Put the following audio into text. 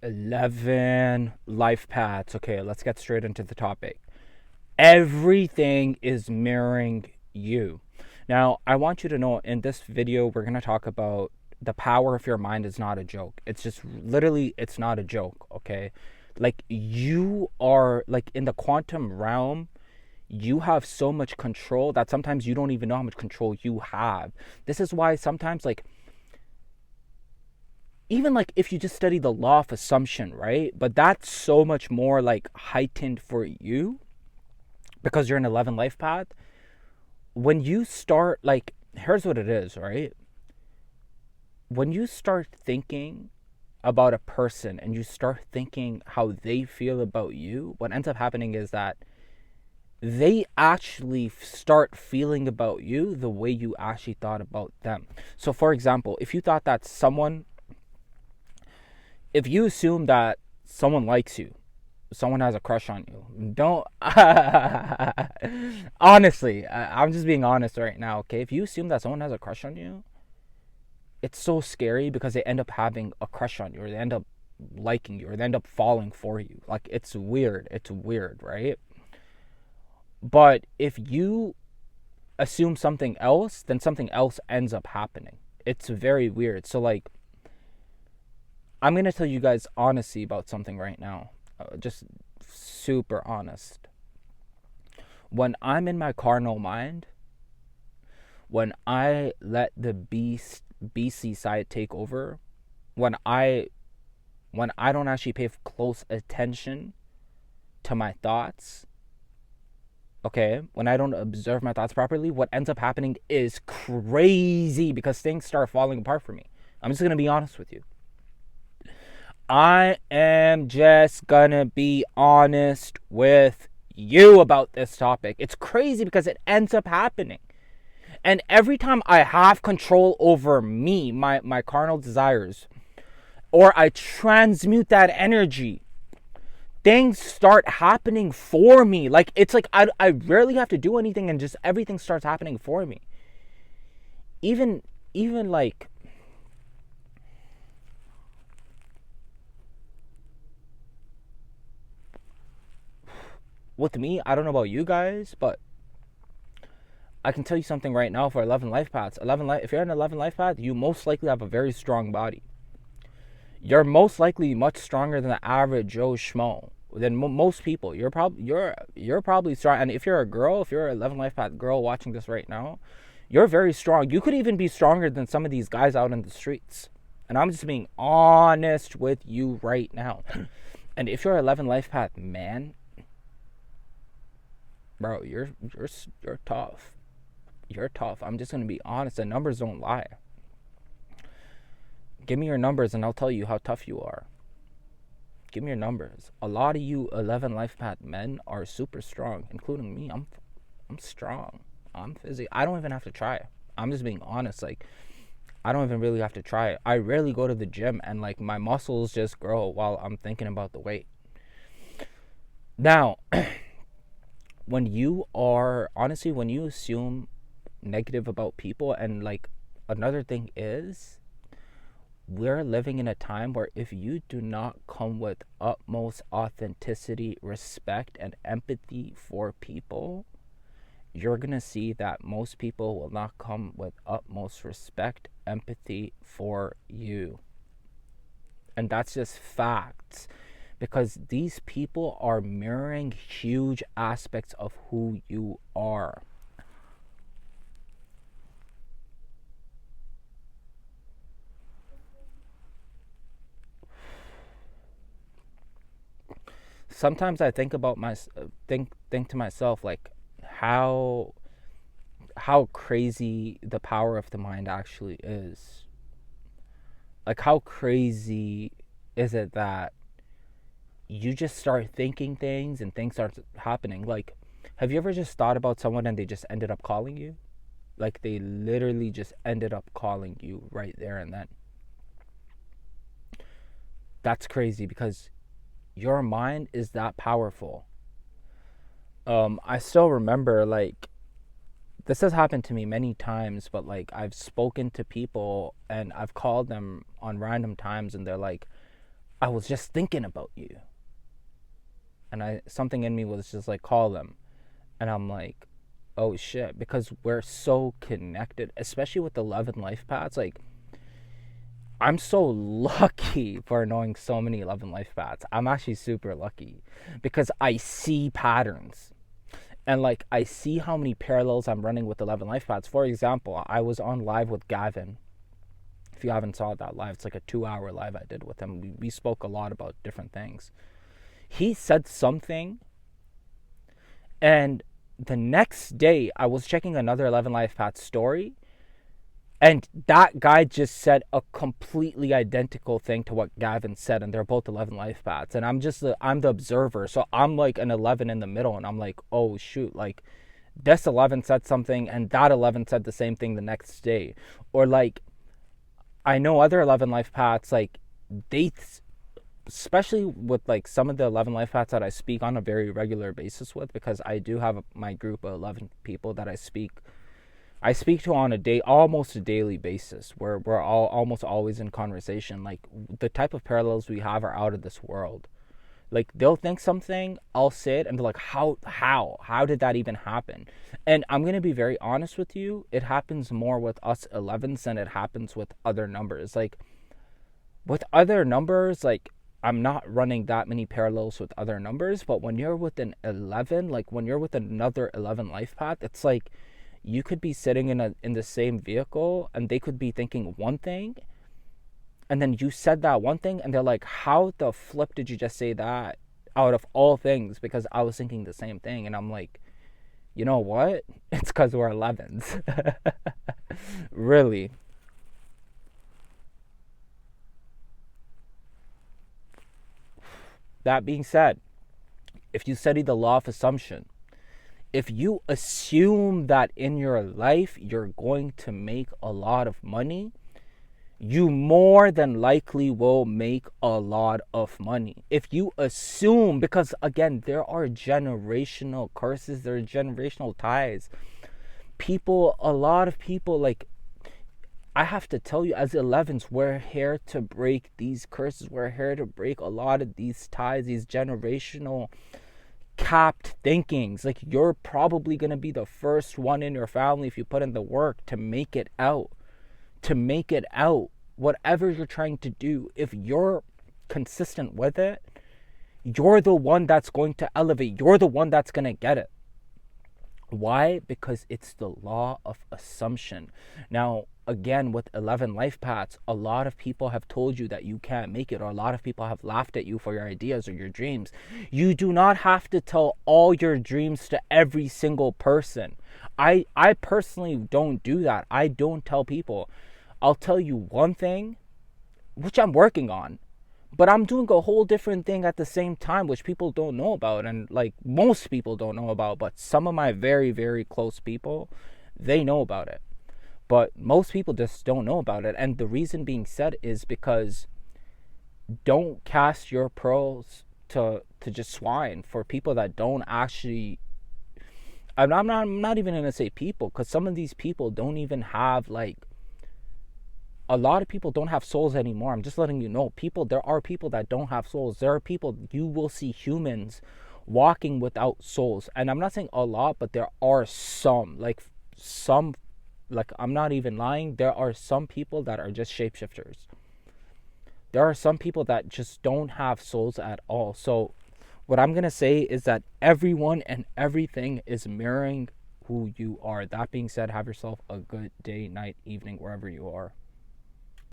11 life paths. Okay, let's get straight into the topic. Everything is mirroring you. Now, I want you to know in this video, we're going to talk about the power of your mind is not a joke. It's just literally, it's not a joke, okay? Like, you are, like, in the quantum realm, you have so much control that sometimes you don't even know how much control you have. This is why sometimes, like, even like if you just study the law of assumption, right? But that's so much more like heightened for you because you're an 11 life path. When you start, like, here's what it is, right? When you start thinking about a person and you start thinking how they feel about you, what ends up happening is that they actually start feeling about you the way you actually thought about them. So, for example, if you assume that someone likes you, someone has a crush on you, don't. Honestly, I'm just being honest right now, okay? If you assume that someone has a crush on you, it's so scary because they end up having a crush on you, or they end up liking you, or they end up falling for you. Like, it's weird. It's weird, right? But if you assume something else, then something else ends up happening. It's very weird. So, like, I'm going to tell you guys honesty about something right now. Just super honest. When I'm in my carnal mind, when I let the BC side take over, when I don't actually pay close attention to my thoughts, okay, when I don't observe my thoughts properly, what ends up happening is crazy because things start falling apart for me. I'm just going to be honest with you. I am just gonna be honest with you about this topic. It's crazy because it ends up happening. And every time I have control over me, my carnal desires, or I transmute that energy, things start happening for me. Like, it's like I rarely have to do anything and just everything starts happening for me. Even like, with me, I don't know about you guys, but I can tell you something right now for 11 life paths. If you're an 11 life path, you most likely have a very strong body. You're most likely much stronger than the average Joe Schmo. Than most people. You're probably strong. And if you're a girl, if you're an 11 life path girl watching this right now, you're very strong. You could even be stronger than some of these guys out in the streets. And I'm just being honest with you right now. And if you're an 11 life path man, bro, you're tough. You're tough. I'm just gonna be honest. The numbers don't lie. Give me your numbers and I'll tell you how tough you are. Give me your numbers. A lot of you 11 life path men are super strong, including me. I'm strong. I'm physically. I don't even have to try. I'm just being honest. Like, I don't even really have to try. I rarely go to the gym and like my muscles just grow while I'm thinking about the weight. Now, when you assume negative about people, and like, another thing is, we're living in a time where if you do not come with utmost authenticity, respect, and empathy for people, you're going to see that most people will not come with utmost respect, empathy for you. And that's just facts. Because these people are mirroring huge aspects of who you are. Sometimes I think to myself, like, how crazy the power of the mind actually is. Like, how crazy is it that you just start thinking things and things start happening? Like, have you ever just thought about someone and they just ended up calling you? Like, they literally just ended up calling you right there and then. That's crazy because your mind is that powerful. I still remember, like, this has happened to me many times, but like, I've spoken to people and I've called them on random times and they're like, I was just thinking about you. And something in me was just like, call them. And I'm like, oh shit, because we're so connected, especially with the love and life paths. Like, I'm so lucky for knowing so many love and life paths. I'm actually super lucky because I see patterns. And like, I see how many parallels I'm running with the love and life paths. For example, I was on live with Gavin. If you haven't saw that live, it's like a 2 hour live I did with him. We spoke a lot about different things. He said something, and the next day I was checking another 11 Life Path story, and that guy just said a completely identical thing to what Gavin said, and they're both 11 Life Paths. And I'm the observer, so I'm like an 11 in the middle, and I'm like, oh shoot, like this 11 said something, and that 11 said the same thing the next day. Or like, I know other 11 Life Paths, like they especially with like some of the 11 life paths that I speak on a very regular basis with, because I do have my group of 11 people that I speak to on almost a daily basis, where we're all almost always in conversation. Like, the type of parallels we have are out of this world. Like, they'll think something, I'll say it, and they're like, how did that even happen? And I'm going to be very honest with you, it happens more with us 11s than it happens with other numbers. Like, with other numbers, like, I'm not running that many parallels with other numbers, but when you're with an 11, like when you're with another 11 life path, it's like you could be sitting in the same vehicle and they could be thinking one thing, and then you said that one thing and they're like, how the flip did you just say that out of all things? Because I was thinking the same thing. And I'm like, you know what? It's because we're 11s. Really. That being said, if you study the law of assumption, if you assume that in your life you're going to make a lot of money, you more than likely will make a lot of money. If you assume, because again, there are generational curses, there are generational ties. A lot of people, like, I have to tell you, as 11s, we're here to break these curses. We're here to break a lot of these ties, these generational capped thinkings. Like, you're probably going to be the first one in your family, if you put in the work, to make it out. Whatever you're trying to do, if you're consistent with it, you're the one that's going to elevate. You're the one that's going to get it. Why? Because it's the law of assumption. Now, again, with 11 life paths, a lot of people have told you that you can't make it, or a lot of people have laughed at you for your ideas or your dreams. You do not have to tell all your dreams to every single person. I personally don't do that. I don't tell people. I'll tell you one thing, which I'm working on, but I'm doing a whole different thing at the same time, which people don't know about, and like most people don't know about, but some of my very, very close people, they know about it. But most people just don't know about it. And the reason being said is because don't cast your pearls to just swine for people that don't actually. I'm not even gonna say people, because some of these people don't even have, like, a lot of people don't have souls anymore. I'm just letting you know, there are people that don't have souls. There are people, you will see humans walking without souls. And I'm not saying a lot, but there are some, like I'm not even lying. There are some people that are just shapeshifters. There are some people that just don't have souls at all. So what I'm going to say is that everyone and everything is mirroring who you are. That being said, have yourself a good day, night, evening, wherever you are.